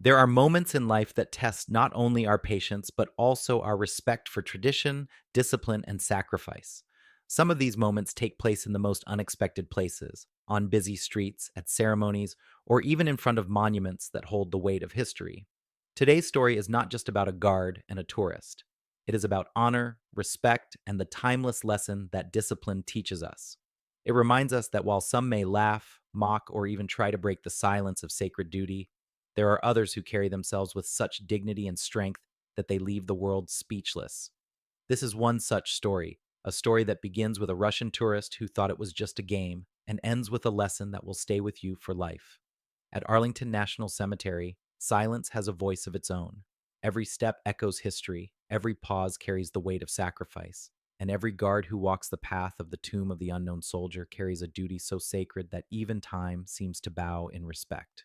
There are moments in life that test not only our patience, but also our respect for tradition, discipline, and sacrifice. Some of these moments take place in the most unexpected places, on busy streets, at ceremonies, or even in front of monuments that hold the weight of history. Today's story is not just about a guard and a tourist. It is about honor, respect, and the timeless lesson that discipline teaches us. It reminds us that while some may laugh, mock, or even try to break the silence of sacred duty, there are others who carry themselves with such dignity and strength that they leave the world speechless. This is one such story, a story that begins with a Russian tourist who thought it was just a game and ends with a lesson that will stay with you for life. At Arlington National Cemetery, silence has a voice of its own. Every step echoes history, every pause carries the weight of sacrifice, and every guard who walks the path of the tomb of the unknown soldier carries a duty so sacred that even time seems to bow in respect.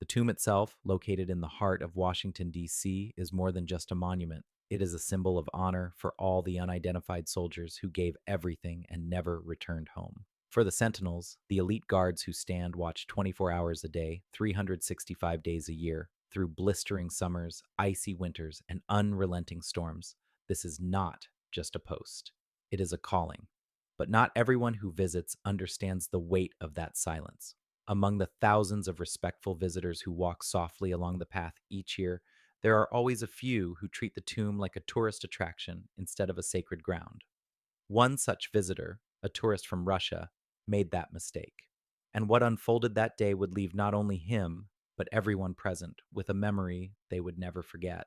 The tomb itself, located in the heart of Washington, D.C., is more than just a monument. It is a symbol of honor for all the unidentified soldiers who gave everything and never returned home. For the Sentinels, the elite guards who stand watch 24 hours a day, 365 days a year, through blistering summers, icy winters, and unrelenting storms, this is not just a post. It is a calling. But not everyone who visits understands the weight of that silence. Among the thousands of respectful visitors who walk softly along the path each year, there are always a few who treat the tomb like a tourist attraction instead of a sacred ground. One such visitor, a tourist from Russia, made that mistake. And what unfolded that day would leave not only him, but everyone present with a memory they would never forget.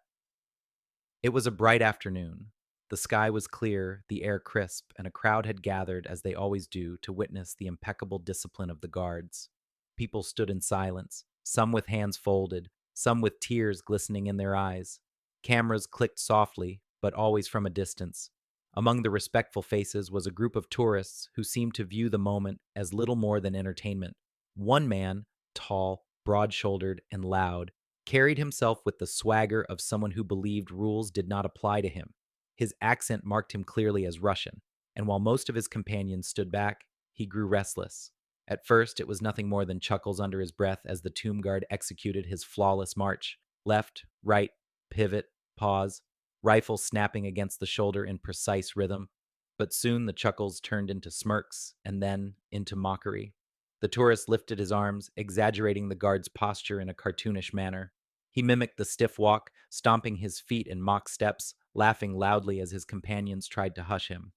It was a bright afternoon. The sky was clear, the air crisp, and a crowd had gathered, as they always do, to witness the impeccable discipline of the guards. People stood in silence, some with hands folded, some with tears glistening in their eyes. Cameras clicked softly, but always from a distance. Among the respectful faces was a group of tourists who seemed to view the moment as little more than entertainment. One man, tall, broad shouldered, and loud, carried himself with the swagger of someone who believed rules did not apply to him. His accent marked him clearly as Russian, and while most of his companions stood back, he grew restless. At first, it was nothing more than chuckles under his breath as the tomb guard executed his flawless march. Left, right, pivot, pause, rifle snapping against the shoulder in precise rhythm. But soon the chuckles turned into smirks and then into mockery. The tourist lifted his arms, exaggerating the guard's posture in a cartoonish manner. He mimicked the stiff walk, stomping his feet in mock steps, laughing loudly as his companions tried to hush him.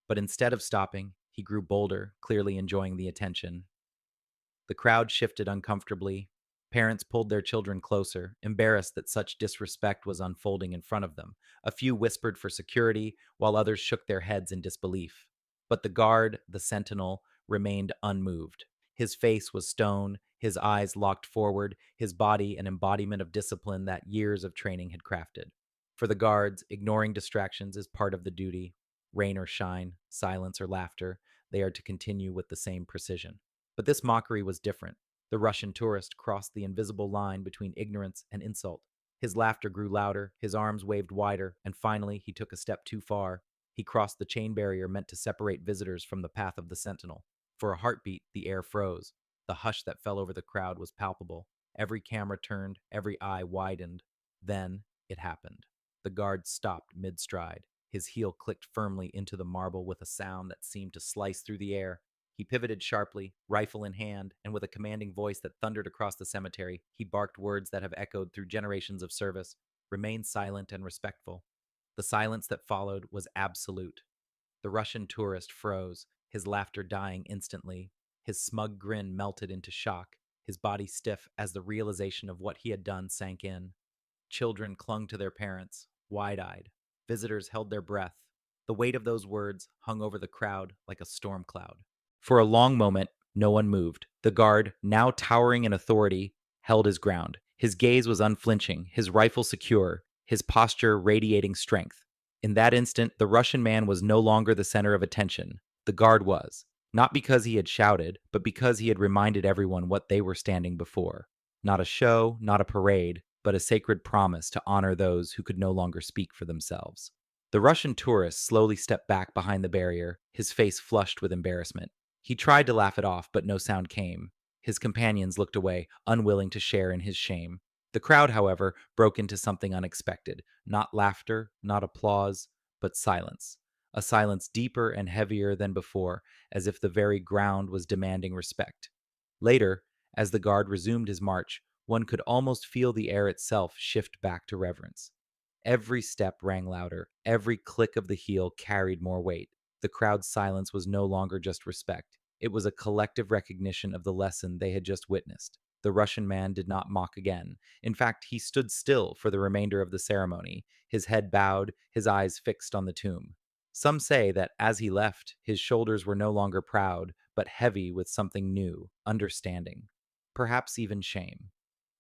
But instead of stopping, he grew bolder, clearly enjoying the attention. The crowd shifted uncomfortably. Parents pulled their children closer, embarrassed that such disrespect was unfolding in front of them. A few whispered for security, while others shook their heads in disbelief. But the guard, the sentinel, remained unmoved. His face was stone, his eyes locked forward, his body an embodiment of discipline that years of training had crafted. For the guards, ignoring distractions is part of the duty. Rain or shine, silence or laughter, they are to continue with the same precision. But this mockery was different. The Russian tourist crossed the invisible line between ignorance and insult. His laughter grew louder, his arms waved wider, and finally he took a step too far. He crossed the chain barrier meant to separate visitors from the path of the sentinel. For a heartbeat, the air froze. The hush that fell over the crowd was palpable. Every camera turned, every eye widened. Then it happened. The guard stopped mid-stride. His heel clicked firmly into the marble with a sound that seemed to slice through the air. He pivoted sharply, rifle in hand, and with a commanding voice that thundered across the cemetery, he barked words that have echoed through generations of service. Remain silent and respectful. The silence that followed was absolute. The Russian tourist froze, his laughter dying instantly. His smug grin melted into shock, his body stiff as the realization of what he had done sank in. Children clung to their parents, wide-eyed. Visitors held their breath. The weight of those words hung over the crowd like a storm cloud. For a long moment, no one moved. The guard, now towering in authority, held his ground. His gaze was unflinching, his rifle secure, his posture radiating strength. In that instant, the Russian man was no longer the center of attention. The guard was. Not because he had shouted, but because he had reminded everyone what they were standing before. Not a show, not a parade, but a sacred promise to honor those who could no longer speak for themselves. The Russian tourist slowly stepped back behind the barrier, his face flushed with embarrassment. He tried to laugh it off, but no sound came. His companions looked away, unwilling to share in his shame. The crowd, however, broke into something unexpected. Not laughter, not applause, but silence. A silence deeper and heavier than before, as if the very ground was demanding respect. Later, as the guard resumed his march, one could almost feel the air itself shift back to reverence. Every step rang louder, every click of the heel carried more weight. The crowd's silence was no longer just respect, it was a collective recognition of the lesson they had just witnessed. The Russian man did not mock again. In fact, he stood still for the remainder of the ceremony, his head bowed, his eyes fixed on the tomb. Some say that as he left, his shoulders were no longer proud, but heavy with something new, understanding, perhaps even shame.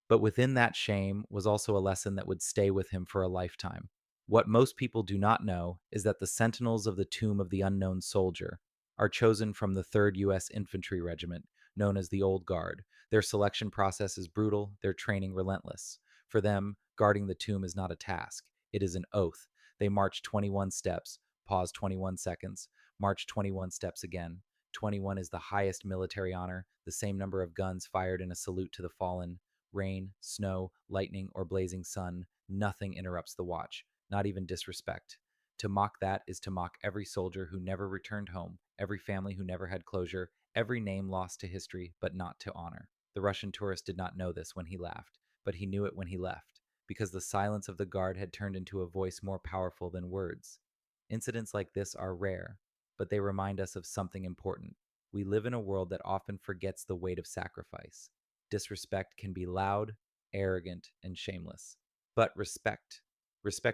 But within that shame was also a lesson that would stay with him for a lifetime. What most people do not know is that the sentinels of the tomb of the unknown soldier are chosen from the 3rd U.S. Infantry Regiment, known as the Old Guard. Their selection process is brutal, their training relentless. For them, guarding the tomb is not a task, it is an oath. They march 21 steps, pause 21 seconds, march 21 steps again. 21 is the highest military honor, the same number of guns fired in a salute to the fallen. Rain, snow, lightning, or blazing sun, nothing interrupts the watch, not even disrespect. To mock that is to mock every soldier who never returned home, every family who never had closure, every name lost to history but not to honor. The Russian tourist did not know this when he laughed, but he knew it when he left, because the silence of the guard had turned into a voice more powerful than words. Incidents like this are rare, but they remind us of something important. We live in a world that often forgets the weight of sacrifice. Disrespect can be loud, arrogant, and shameless. But respect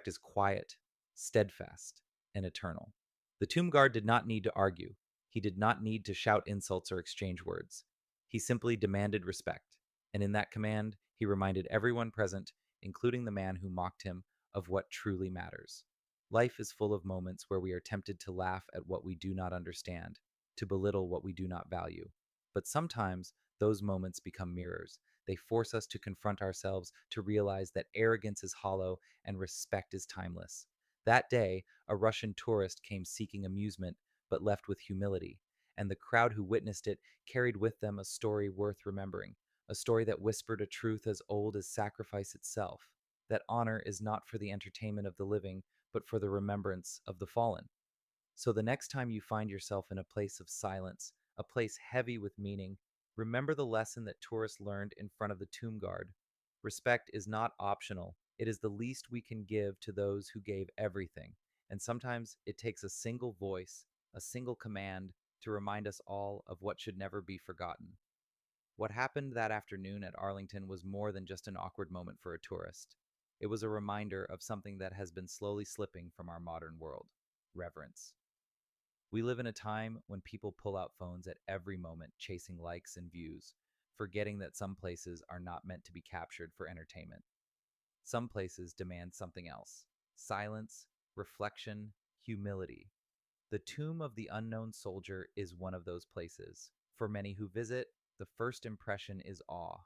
is quiet, steadfast, and eternal. The tomb guard did not need to argue. He did not need to shout insults or exchange words. He simply demanded respect. And in that command, he reminded everyone present, including the man who mocked him, of what truly matters. Life is full of moments where we are tempted to laugh at what we do not understand, to belittle what we do not value. But sometimes those moments become mirrors. They force us to confront ourselves, to realize that arrogance is hollow and respect is timeless. That day, a Russian tourist came seeking amusement, but left with humility. And the crowd who witnessed it carried with them a story worth remembering, a story that whispered a truth as old as sacrifice itself, that honor is not for the entertainment of the living, but for the remembrance of the fallen. So the next time you find yourself in a place of silence, a place heavy with meaning, remember the lesson that tourists learned in front of the tomb guard. Respect is not optional, it is the least we can give to those who gave everything. And sometimes it takes a single voice, a single command to remind us all of what should never be forgotten. What happened that afternoon at Arlington was more than just an awkward moment for a tourist. It was a reminder of something that has been slowly slipping from our modern world: reverence. We live in a time when people pull out phones at every moment, chasing likes and views, forgetting that some places are not meant to be captured for entertainment. Some places demand something else: silence, reflection, humility. The tomb of the unknown soldier is one of those places. For many who visit, the first impression is awe.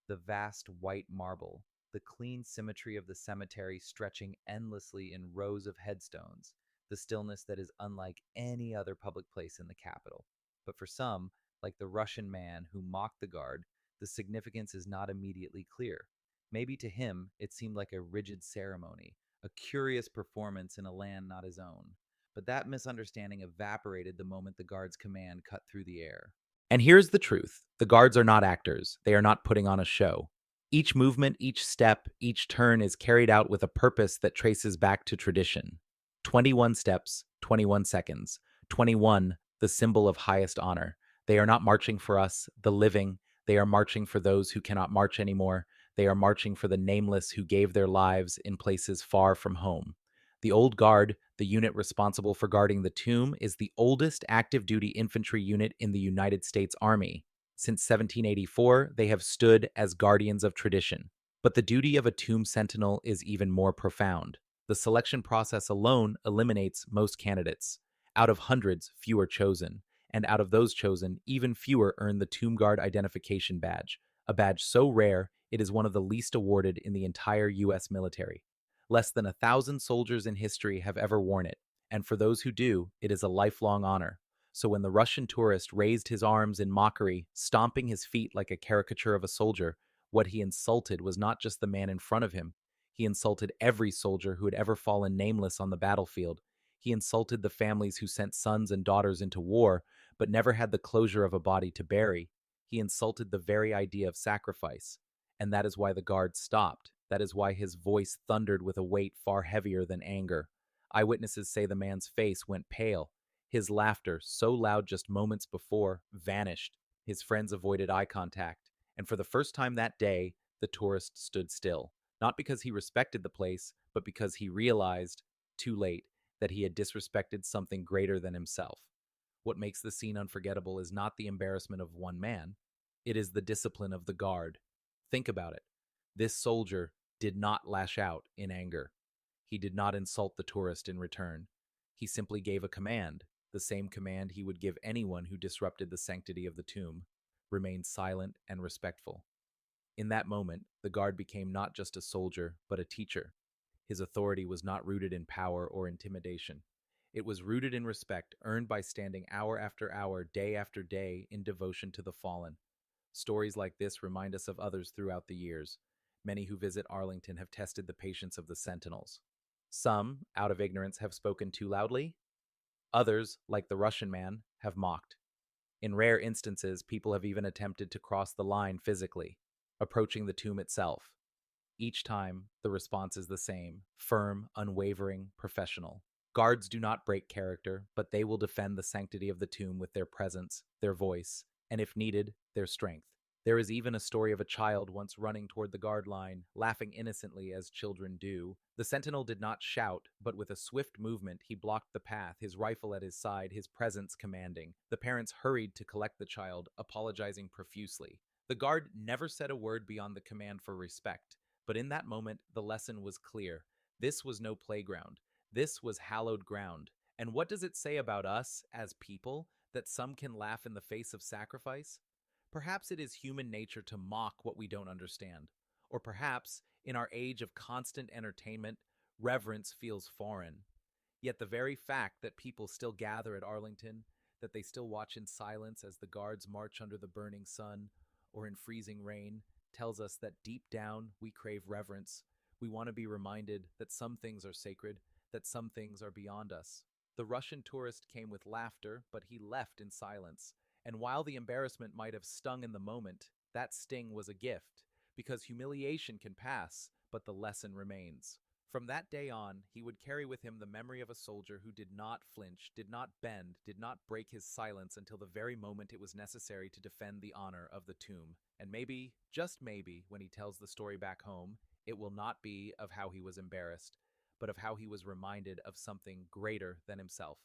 The vast white marble, the clean symmetry of the cemetery stretching endlessly in rows of headstones, the stillness that is unlike any other public place in the capital. But for some, like the Russian man who mocked the guard, the significance is not immediately clear. Maybe to him, it seemed like a rigid ceremony, a curious performance in a land not his own. But that misunderstanding evaporated the moment the guard's command cut through the air. And here's the truth: the guards are not actors, they are not putting on a show. Each movement, each step, each turn is carried out with a purpose that traces back to tradition. 21 steps, 21 seconds. 21, the symbol of highest honor. They are not marching for us, the living. They are marching for those who cannot march anymore. They are marching for the nameless who gave their lives in places far from home. The Old Guard, the unit responsible for guarding the tomb, is the oldest active duty infantry unit in the United States Army. Since 1784, they have stood as guardians of tradition. But the duty of a tomb sentinel is even more profound. The selection process alone eliminates most candidates. Out of hundreds, few are chosen. And out of those chosen, even fewer earn the Tomb Guard identification badge, a badge so rare it is one of the least awarded in the entire U.S. military. Less than 1,000 soldiers in history have ever worn it, and for those who do, it is a lifelong honor. So when the Russian tourist raised his arms in mockery, stomping his feet like a caricature of a soldier, What he insulted was not just the man in front of him. He insulted every soldier who had ever fallen nameless on the battlefield. He insulted the families who sent sons and daughters into war, but never had the closure of a body to bury. He insulted the very idea of sacrifice. And that is why the guard stopped. That is why his voice thundered with a weight far heavier than anger. Eyewitnesses say the man's face went pale. His laughter, so loud just moments before, vanished. His friends avoided eye contact. And for the first time that day, the tourist stood still. Not because he respected the place, but because he realized, too late, that he had disrespected something greater than himself. What makes the scene unforgettable is not the embarrassment of one man, it is the discipline of the guard. Think about it. This soldier did not lash out in anger. He did not insult the tourist in return. He simply gave a command, the same command he would give anyone who disrupted the sanctity of the tomb: remain silent and respectful. In that moment, the guard became not just a soldier, but a teacher. His authority was not rooted in power or intimidation. It was rooted in respect earned by standing hour after hour, day after day, in devotion to the fallen. Stories like this remind us of others throughout the years. Many who visit Arlington have tested the patience of the sentinels. Some, out of ignorance, have spoken too loudly. Others, like the Russian man, have mocked. In rare instances, people have even attempted to cross the line physically, approaching the tomb itself. Each time, the response is the same: firm, unwavering, professional. Guards do not break character, but they will defend the sanctity of the tomb with their presence, their voice, and if needed, their strength. There is even a story of a child once running toward the guard line, laughing innocently as children do. The sentinel did not shout, but with a swift movement he blocked the path, his rifle at his side, his presence commanding. The parents hurried to collect the child, apologizing profusely. The guard never said a word beyond the command for respect, but in that moment the lesson was clear. This was no playground. This was hallowed ground. And what does it say about us, as people, that some can laugh in the face of sacrifice? Perhaps it is human nature to mock what we don't understand. Or perhaps, in our age of constant entertainment, reverence feels foreign. Yet the very fact that people still gather at Arlington, that they still watch in silence as the guards march under the burning sun or in freezing rain, tells us that deep down we crave reverence. We want to be reminded that some things are sacred, that some things are beyond us. The Russian tourist came with laughter, but he left in silence. And while the embarrassment might have stung in the moment, that sting was a gift, because humiliation can pass, but the lesson remains. From that day on, he would carry with him the memory of a soldier who did not flinch, did not bend, did not break his silence until the very moment it was necessary to defend the honor of the tomb. And maybe, just maybe, when he tells the story back home, it will not be of how he was embarrassed, but of how he was reminded of something greater than himself.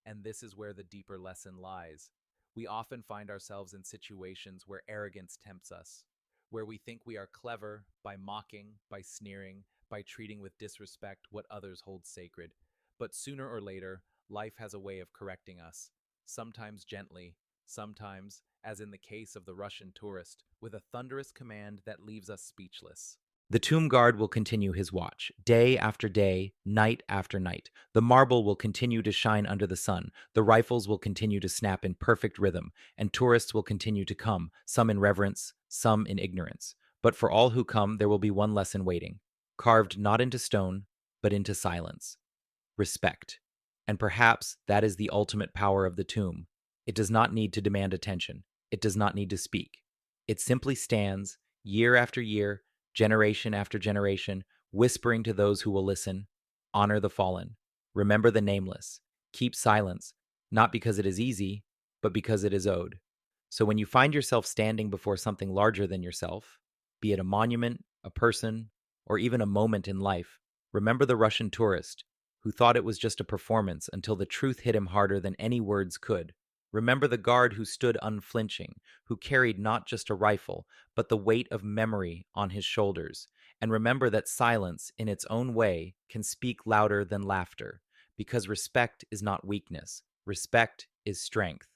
And this is where the deeper lesson lies. We often find ourselves in situations where arrogance tempts us, where we think we are clever by mocking, by sneering, by treating with disrespect what others hold sacred. But sooner or later, life has a way of correcting us, sometimes gently, sometimes, as in the case of the Russian tourist, with a thunderous command that leaves us speechless. The tomb guard will continue his watch, day after day, night after night. The marble will continue to shine under the sun, the rifles will continue to snap in perfect rhythm, and tourists will continue to come, some in reverence, some in ignorance. But for all who come, there will be one lesson waiting, carved not into stone, but into silence: respect. And perhaps that is the ultimate power of the tomb. It does not need to demand attention. It does not need to speak. It simply stands, year after year, generation after generation, whispering to those who will listen: honor the fallen, remember the nameless, keep silence, not because it is easy, but because it is owed. So when you find yourself standing before something larger than yourself, be it a monument, a person, or even a moment in life, remember the Russian tourist who thought it was just a performance until the truth hit him harder than any words could. Remember the guard who stood unflinching, who carried not just a rifle, but the weight of memory on his shoulders. And remember that silence, in its own way, can speak louder than laughter, because respect is not weakness. Respect is strength.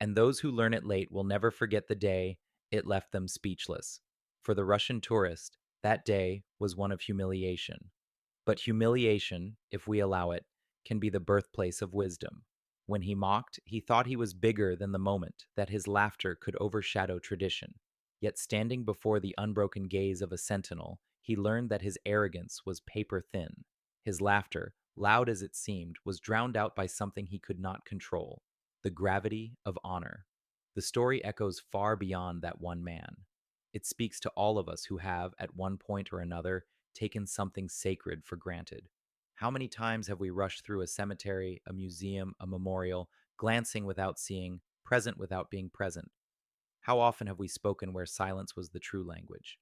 And those who learn it late will never forget the day it left them speechless. For the Russian tourist, that day was one of humiliation. But humiliation, if we allow it, can be the birthplace of wisdom. When he mocked, he thought he was bigger than the moment, that his laughter could overshadow tradition. Yet standing before the unbroken gaze of a sentinel, he learned that his arrogance was paper thin. His laughter, loud as it seemed, was drowned out by something he could not control: the gravity of honor. The story echoes far beyond that one man. It speaks to all of us who have, at one point or another, taken something sacred for granted. How many times have we rushed through a cemetery, a museum, a memorial, glancing without seeing, present without being present? How often have we spoken where silence was the true language?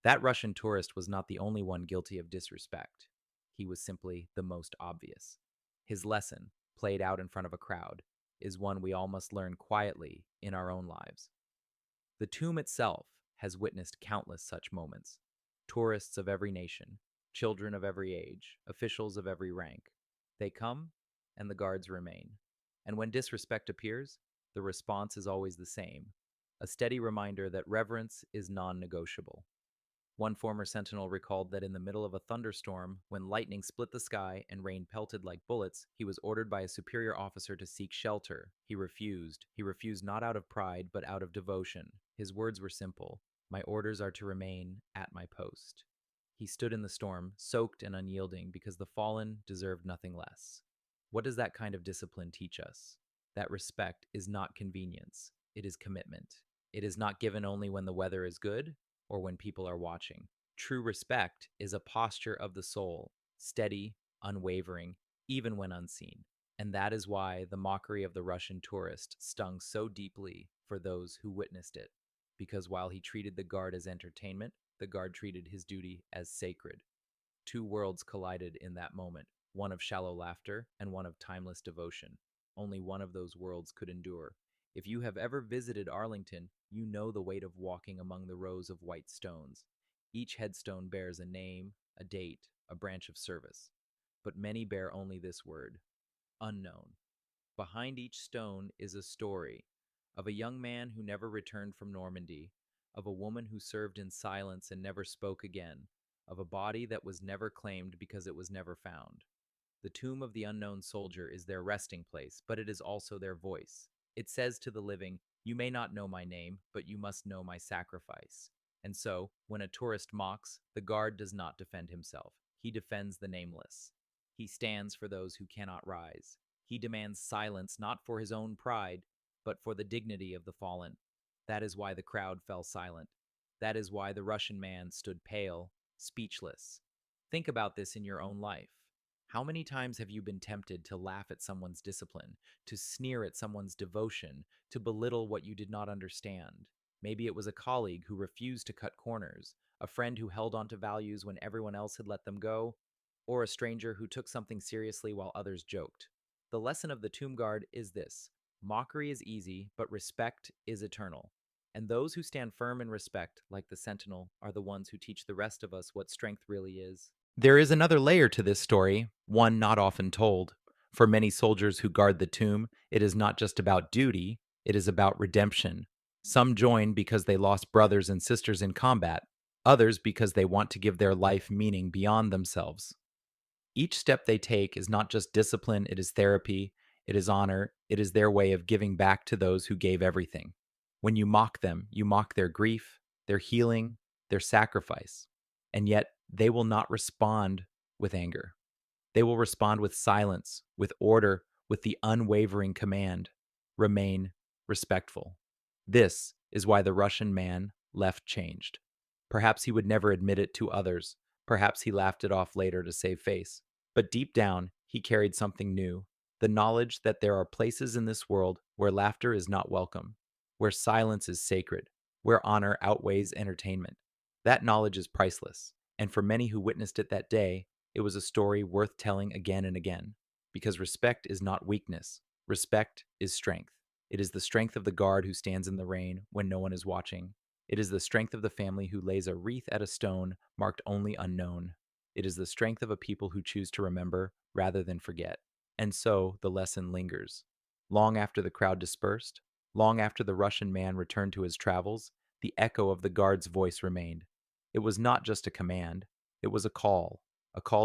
That Russian tourist was not the only one guilty of disrespect. He was simply the most obvious. His lesson, played out in front of a crowd, is one we all must learn quietly in our own lives. The tomb itself has witnessed countless such moments. Tourists of every nation, children of every age, officials of every rank. They come, and the guards remain. And when disrespect appears, the response is always the same: a steady reminder that reverence is non negotiable. One former sentinel recalled that in the middle of a thunderstorm, when lightning split the sky and rain pelted like bullets, he was ordered by a superior officer to seek shelter. He refused. He refused not out of pride, but out of devotion. His words were simple: "My orders are to remain at my post." He stood in the storm, soaked and unyielding, because the fallen deserved nothing less. What does that kind of discipline teach us? That respect is not convenience, it is commitment. It is not given only when the weather is good or when people are watching. True respect is a posture of the soul, steady, unwavering, even when unseen. And that is why the mockery of the Russian tourist stung so deeply for those who witnessed it. Because while he treated the guard as entertainment, the guard treated his duty as sacred. Two worlds collided in that moment, one of shallow laughter and one of timeless devotion. Only one of those worlds could endure. If you have ever visited Arlington, you know the weight of walking among the rows of white stones. Each headstone bears a name, a date, a branch of service. But many bear only this word: unknown. Behind each stone is a story of a young man who never returned from Normandy, of a woman who served in silence and never spoke again, of a body that was never claimed because it was never found. The tomb of the unknown soldier is their resting place, but it is also their voice. It says to the living, "You may not know my name, but you must know my sacrifice." And so, when a tourist mocks, the guard does not defend himself. He defends the nameless. He stands for those who cannot rise. He demands silence not for his own pride, but for the dignity of the fallen. That is why the crowd fell silent. That is why the Russian man stood pale, speechless. Think about this in your own life. How many times have you been tempted to laugh at someone's discipline, to sneer at someone's devotion, to belittle what you did not understand? Maybe it was a colleague who refused to cut corners, a friend who held on to values when everyone else had let them go, or a stranger who took something seriously while others joked. The lesson of the tomb guard is this: mockery is easy, but respect is eternal. And those who stand firm in respect, like the sentinel, are the ones who teach the rest of us what strength really is. There is another layer to this story, one not often told. For many soldiers who guard the tomb, it is not just about duty, it is about redemption. Some join because they lost brothers and sisters in combat, others because they want to give their life meaning beyond themselves. Each step they take is not just discipline, it is therapy, it is honor, it is their way of giving back to those who gave everything. When you mock them, you mock their grief, their healing, their sacrifice. And yet, they will not respond with anger. They will respond with silence, with order, with the unwavering command: remain respectful. This is why the Russian man left changed. Perhaps he would never admit it to others. Perhaps he laughed it off later to save face. But deep down, he carried something new: the knowledge that there are places in this world where laughter is not welcome, where silence is sacred, where honor outweighs entertainment. That knowledge is priceless, and for many who witnessed it that day, it was a story worth telling again and again. Because respect is not weakness, respect is strength. It is the strength of the guard who stands in the rain when no one is watching. It is the strength of the family who lays a wreath at a stone marked only unknown. It is the strength of a people who choose to remember rather than forget. And so the lesson lingers. Long after the crowd dispersed, long after the Russian man returned to his travels, the echo of the guard's voice remained. It was not just a command, it was a call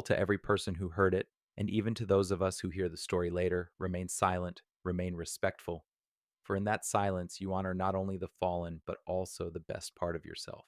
to every person who heard it, and even to those of us who hear the story later: remain silent, remain respectful. for in that silence you honor not only the fallen, but also the best part of yourself.